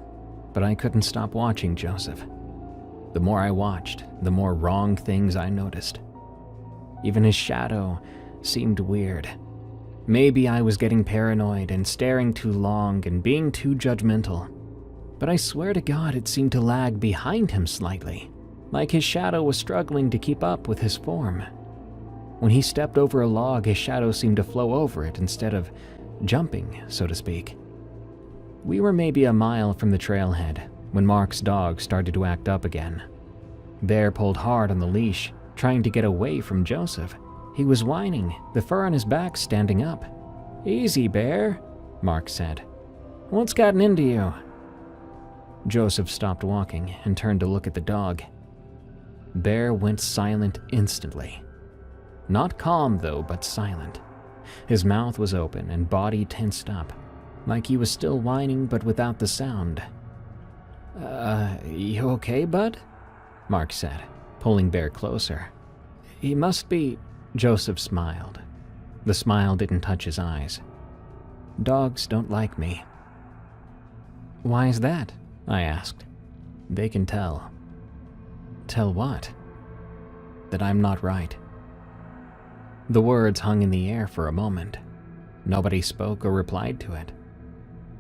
but I couldn't stop watching Joseph. The more I watched, the more wrong things I noticed. Even his shadow seemed weird. Maybe I was getting paranoid and staring too long and being too judgmental. But I swear to God it seemed to lag behind him slightly, like his shadow was struggling to keep up with his form. When he stepped over a log, his shadow seemed to flow over it instead of jumping, so to speak. We were maybe a mile from the trailhead when Mark's dog started to act up again. Bear pulled hard on the leash, trying to get away from Joseph. He was whining, the fur on his back standing up. "Easy, Bear," Mark said. "What's gotten into you?" Joseph stopped walking and turned to look at the dog. Bear went silent instantly. Not calm though, but silent. His mouth was open and body tensed up, like he was still whining but without the sound. You okay, bud?" Mark said, pulling Bear closer. "He must be..." Joseph smiled. The smile didn't touch his eyes. "Dogs don't like me." "Why is that?" I asked. "They can tell." "Tell what?" "That I'm not right." The words hung in the air for a moment. Nobody spoke or replied to it.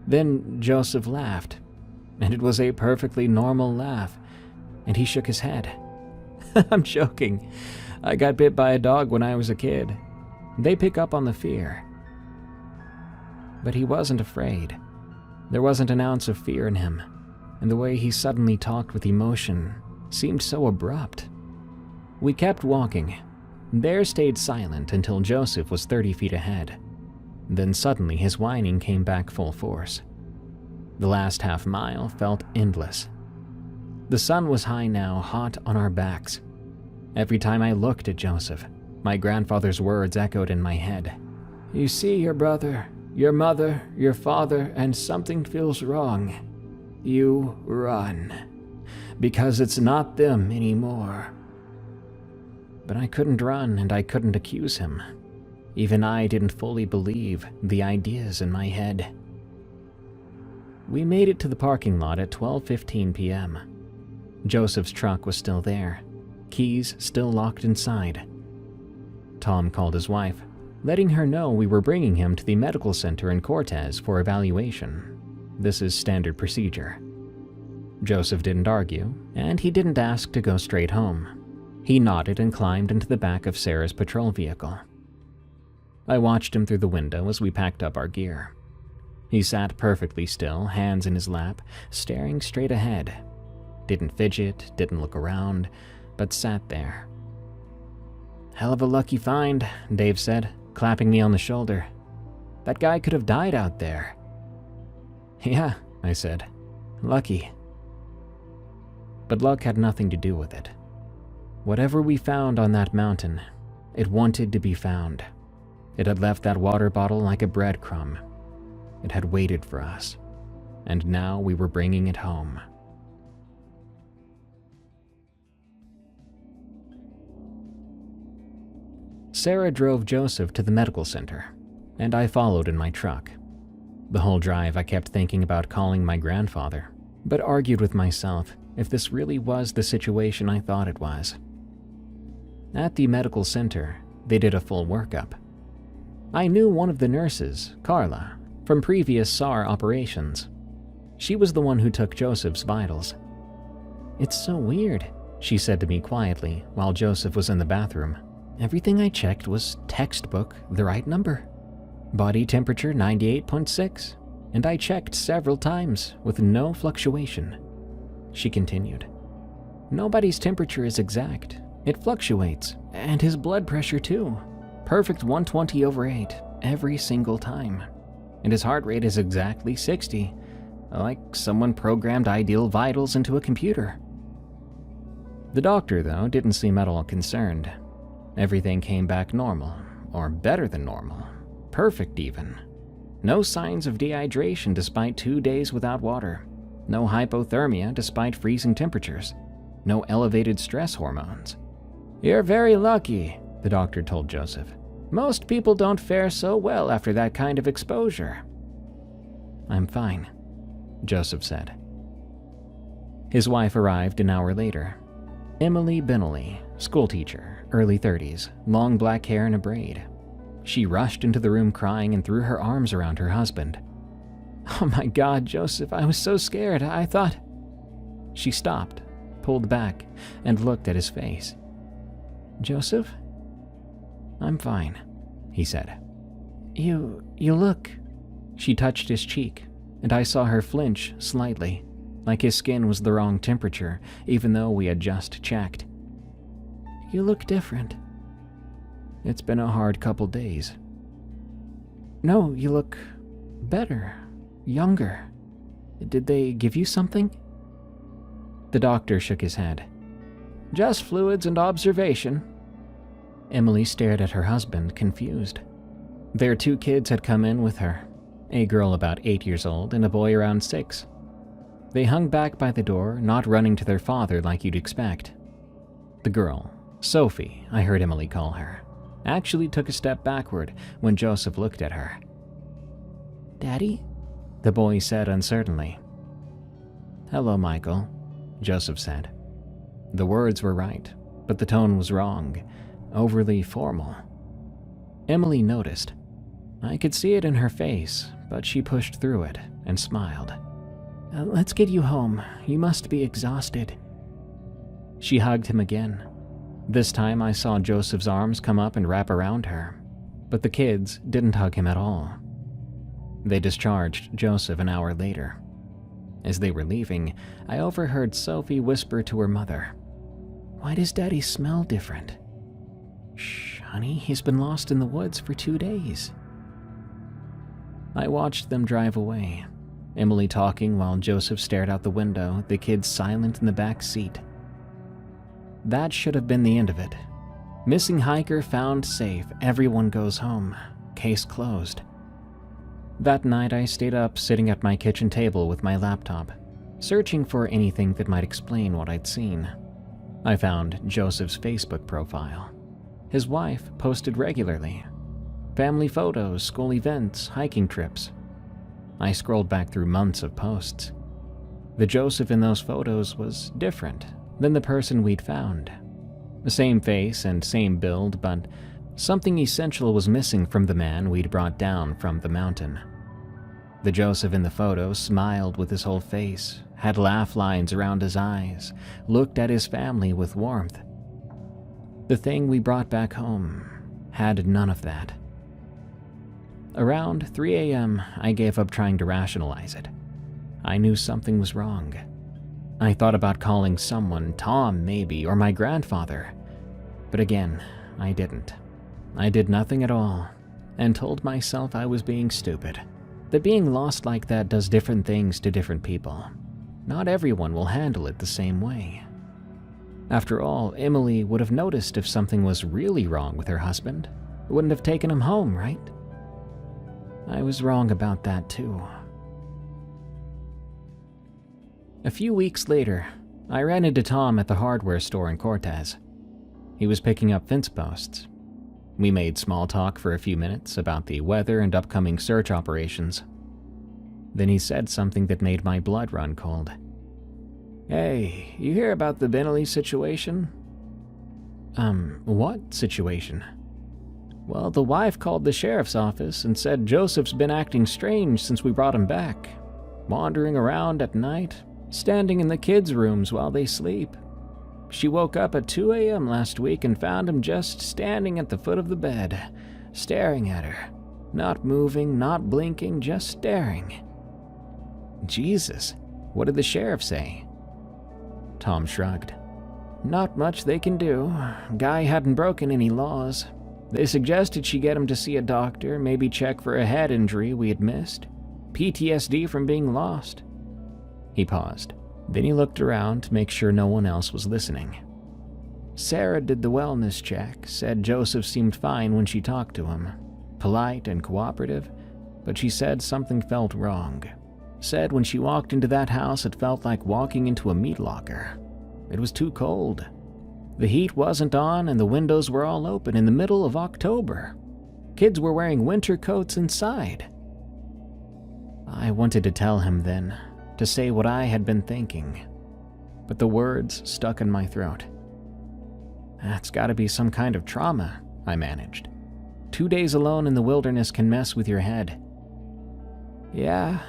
Then Joseph laughed, and it was a perfectly normal laugh, and he shook his head. "I'm joking. I got bit by a dog when I was a kid. They pick up on the fear." But he wasn't afraid. There wasn't an ounce of fear in him, and the way he suddenly talked with emotion seemed so abrupt. We kept walking. Bear stayed silent until Joseph was 30 feet ahead. Then suddenly his whining came back full force. The last half mile felt endless. The sun was high now, hot on our backs. Every time I looked at Joseph, my grandfather's words echoed in my head. "You see your brother, your mother, your father, and something feels wrong. You run, because it's not them anymore." But I couldn't run and I couldn't accuse him. Even I didn't fully believe the ideas in my head. We made it to the parking lot at 12:15 p.m. Joseph's truck was still there, keys still locked inside. Tom called his wife, letting her know we were bringing him to the medical center in Cortez for evaluation. This is standard procedure." Joseph didn't argue, and he didn't ask to go straight home. He nodded and climbed into the back of Sarah's patrol vehicle. I watched him through the window as we packed up our gear. He sat perfectly still, hands in his lap, staring straight ahead. Didn't fidget, didn't look around, but sat there. "Hell of a lucky find," Dave said, clapping me on the shoulder. "That guy could have died out there." "Yeah," I said. "Lucky." But luck had nothing to do with it. Whatever we found on that mountain, it wanted to be found. It had left that water bottle like a breadcrumb. It had waited for us, and now we were bringing it home. Sarah drove Joseph to the medical center, and I followed in my truck. The whole drive I kept thinking about calling my grandfather, but argued with myself if this really was the situation I thought it was. At the medical center, they did a full workup. I knew one of the nurses, Carla, from previous SAR operations. She was the one who took Joseph's vitals. "It's so weird," she said to me quietly while Joseph was in the bathroom. "Everything I checked was textbook the right number. Body temperature 98.6, and I checked several times with no fluctuation." She continued, "Nobody's temperature is exact. It fluctuates, and his blood pressure too. Perfect 120/8 every single time. And his heart rate is exactly 60, like someone programmed ideal vitals into a computer." The doctor, though, didn't seem at all concerned. Everything came back normal, or better than normal. Perfect even. No signs of dehydration despite 2 days without water. No hypothermia despite freezing temperatures. No elevated stress hormones. "You're very lucky," the doctor told Joseph. "Most people don't fare so well after that kind of exposure." "I'm fine," Joseph said. His wife arrived an hour later. Emily Bentley, schoolteacher, early 30s, long black hair in a braid. She rushed into the room crying and threw her arms around her husband. "Oh my God, Joseph, I was so scared. I thought—" She stopped, pulled back, and looked at his face. "Joseph?" "I'm fine," he said. You look..." She touched his cheek, and I saw her flinch slightly, like his skin was the wrong temperature, even though we had just checked. "You look different." "It's been a hard couple days." "No, you look better, younger. Did they give you something?" The doctor shook his head. "Just fluids and observation." Emily stared at her husband, confused. Their 2 kids had come in with her, a girl about 8 years old and a boy around 6. They hung back by the door, not running to their father like you'd expect. The girl, Sophie, I heard Emily call her, actually took a step backward when Joseph looked at her. "Daddy?" the boy said uncertainly. "Hello, Michael," Joseph said. The words were right, but the tone was wrong, overly formal. Emily noticed. I could see it in her face, but she pushed through it and smiled. "Let's get you home. You must be exhausted." She hugged him again. This time I saw Joseph's arms come up and wrap around her, but the kids didn't hug him at all. They discharged Joseph an hour later. As they were leaving, I overheard Sophie whisper to her mother, "Why does Daddy smell different?" "Shh, honey, he's been lost in the woods for 2 days." I watched them drive away, Emily talking while Joseph stared out the window, the kids silent in the back seat. That should have been the end of it. Missing hiker found safe, everyone goes home. Case closed. That night I stayed up sitting at my kitchen table with my laptop, searching for anything that might explain what I'd seen. I found Joseph's Facebook profile. His wife posted regularly. Family photos, school events, hiking trips. I scrolled back through months of posts. The Joseph in those photos was different than the person we'd found. The same face and same build, but something essential was missing from the man we'd brought down from the mountain. The Joseph in the photo smiled with his whole face, had laugh lines around his eyes, looked at his family with warmth. The thing we brought back home had none of that. Around 3 a.m., I gave up trying to rationalize it. I knew something was wrong. I thought about calling someone, Tom maybe, or my grandfather. But again, I didn't. I did nothing at all, and told myself I was being stupid. That being lost like that does different things to different people. Not everyone will handle it the same way. After all, Emily would have noticed if something was really wrong with her husband. Wouldn't have taken him home, right? I was wrong about that too. A few weeks later, I ran into Tom at the hardware store in Cortez. He was picking up fence posts. We made small talk for a few minutes about the weather and upcoming search operations. Then he said something that made my blood run cold. "Hey, you hear about the Bentley situation?" What situation? "Well, the wife called the sheriff's office and said Joseph's been acting strange since we brought him back. Wandering around at night, standing in the kids' rooms while they sleep. She woke up at 2 a.m. last week and found him just standing at the foot of the bed, staring at her. Not moving, not blinking, just staring." Jesus, what did the sheriff say? Tom shrugged. "Not much they can do. Guy hadn't broken any laws. They suggested she get him to see a doctor, maybe check for a head injury we had missed. PTSD from being lost." He paused. Then he looked around to make sure no one else was listening. "Sarah did the wellness check, said Joseph seemed fine when she talked to him. Polite and cooperative, but she said something felt wrong. Said when she walked into that house it felt like walking into a meat locker. It was too cold. The heat wasn't on and the windows were all open in the middle of October. Kids were wearing winter coats inside." I wanted to tell him then, to say what I had been thinking, but the words stuck in my throat. "That's gotta be some kind of trauma," I managed. 2 days alone in the wilderness can mess with your head." "Yeah,"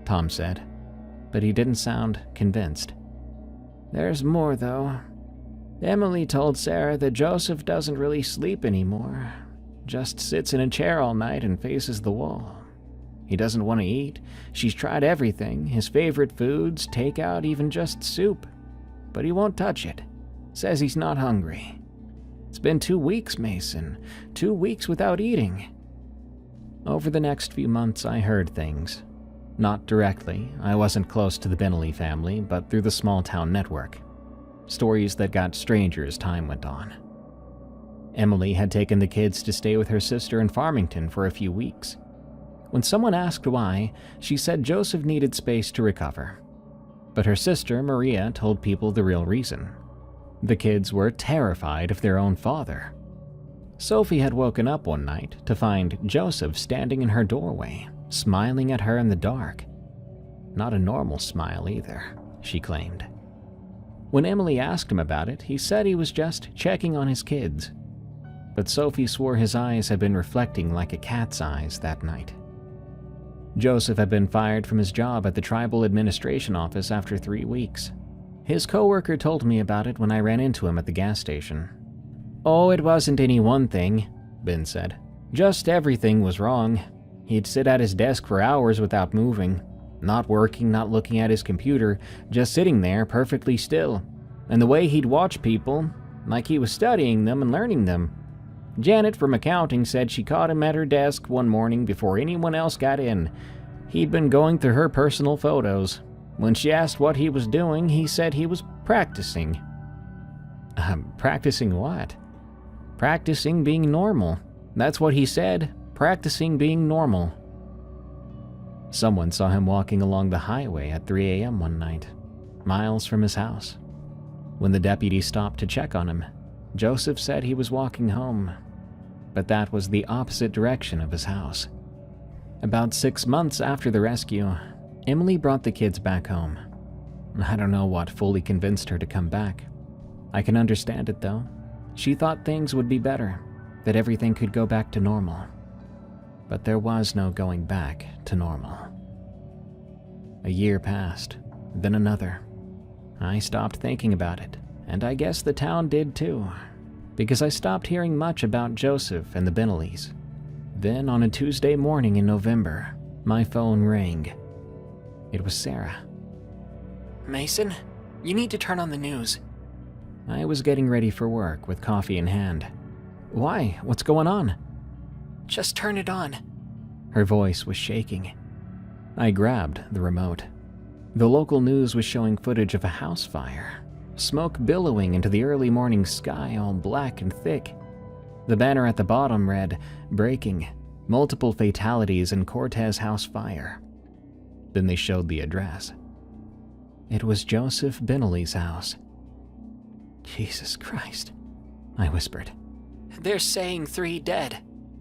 Tom said, but he didn't sound convinced. "There's more, though. Emily told Sarah that Joseph doesn't really sleep anymore, just sits in a chair all night and faces the wall. He doesn't want to eat. She's tried everything, his favorite foods, takeout, even just soup. But he won't touch it. Says he's not hungry. It's been 2 weeks, Mason. 2 weeks without eating." Over the next few months, I heard things. Not directly. I wasn't close to the Bentley family, but through the small-town network. Stories that got stranger as time went on. Emily had taken the kids to stay with her sister in Farmington for a few weeks. When someone asked why, she said Joseph needed space to recover. But her sister, Maria, told people the real reason. The kids were terrified of their own father. Sophie had woken up one night to find Joseph standing in her doorway, smiling at her in the dark. Not a normal smile either, she claimed. When Emily asked him about it, he said he was just checking on his kids. But Sophie swore his eyes had been reflecting like a cat's eyes that night. Joseph had been fired from his job at the tribal administration office after 3 weeks. His coworker told me about it when I ran into him at the gas station. "Oh, it wasn't any one thing," Ben said. "Just everything was wrong. He'd sit at his desk for hours without moving. Not working, not looking at his computer, just sitting there perfectly still. And the way he'd watch people, like he was studying them and learning them. Janet from accounting said she caught him at her desk one morning before anyone else got in. He'd been going through her personal photos. When she asked what he was doing, he said he was practicing." Practicing what? "Practicing being normal. That's what he said. Practicing being normal." Someone saw him walking along the highway at 3 a.m. one night, miles from his house. When the deputy stopped to check on him, Joseph said he was walking home, but that was the opposite direction of his house. About 6 months after the rescue, Emily brought the kids back home. I don't know what fully convinced her to come back. I can understand it though. She thought things would be better, that everything could go back to normal. But there was no going back to normal. A year passed, then another. I stopped thinking about it, and I guess the town did too, because I stopped hearing much about Joseph and the Binnelleys. Then on a Tuesday morning in November, my phone rang. It was Sarah. Mason, you need to turn on the news. I was getting ready for work with coffee in hand. Why? What's going on? Just turn it on. Her voice was shaking. I grabbed the remote. The local news was showing footage of a house fire, smoke billowing into the early morning sky, all black and thick. The banner at the bottom read, "Breaking, multiple fatalities in Cortez house fire." Then they showed the address. It was Joseph Binnelly's house. Jesus Christ, I whispered. They're saying 3 dead.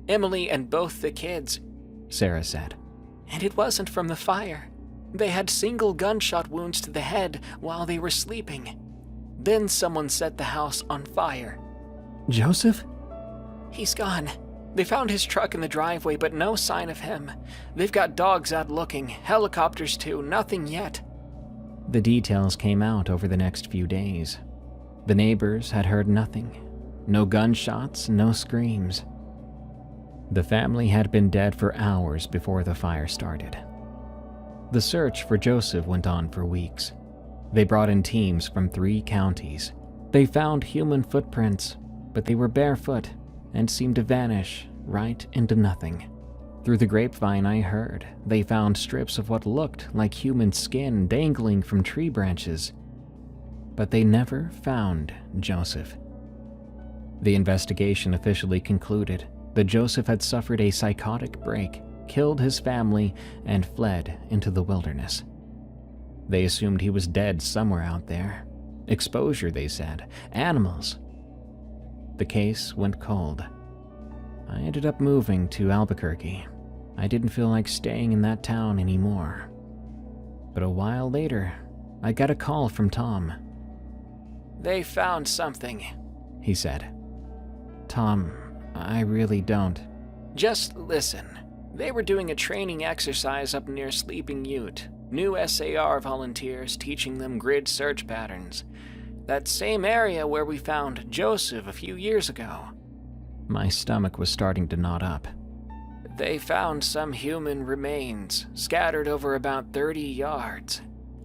Emily and both the kids, Sarah said. And it wasn't from the fire. They had single gunshot wounds to the head while they were sleeping. Then someone set the house on fire. Joseph? He's gone. They found his truck in the driveway, but no sign of him. They've got dogs out looking, helicopters too, nothing yet. The details came out over the next few days. The neighbors had heard nothing. No gunshots, no screams. The family had been dead for hours before the fire started. The search for Joseph went on for weeks. They brought in teams from 3 counties. They found human footprints, but they were barefoot and seemed to vanish right into nothing. Through the grapevine, I heard they found strips of what looked like human skin dangling from tree branches. But they never found Joseph. The investigation officially concluded that Joseph had suffered a psychotic break, killed his family, and fled into the wilderness. They assumed he was dead somewhere out there. Exposure, they said. Animals. The case went cold. I ended up moving to Albuquerque. I didn't feel like staying in that town anymore. But a while later, I got a call from Tom. They found something, he said. Tom, I really don't. Just listen. They were doing a training exercise up near Sleeping Ute. New SAR volunteers teaching them grid search patterns. That same area where we found Joseph a few years ago. My stomach was starting to knot up. They found some human remains scattered over about 30 yards.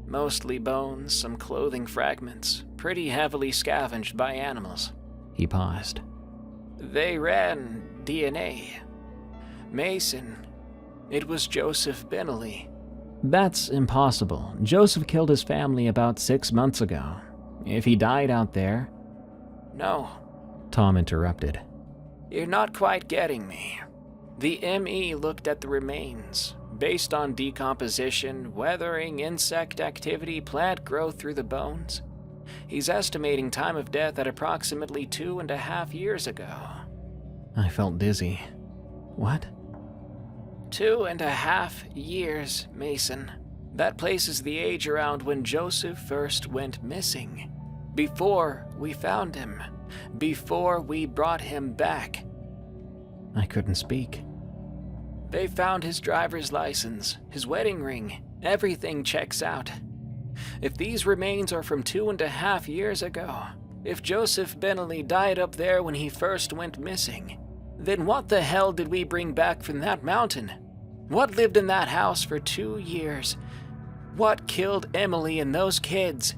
Mostly bones, some clothing fragments, pretty heavily scavenged by animals. He paused. They ran DNA. Mason, it was Joseph Binnelly. That's impossible. Joseph killed his family about 6 months ago. If he died out there... No. Tom interrupted. You're not quite getting me. The ME looked at the remains, based on decomposition, weathering, insect activity, plant growth through the bones. He's estimating time of death at approximately 2.5 years ago. I felt dizzy. What? 2.5 years, Mason. That places the age around when Joseph first went missing. Before we found him. Before we brought him back. I couldn't speak. They found his driver's license, his wedding ring. Everything checks out. If these remains are from 2.5 years ago, if Joseph Binnelly died up there when he first went missing, then what the hell did we bring back from that mountain? What lived in that house for 2 years? What killed Emily and those kids?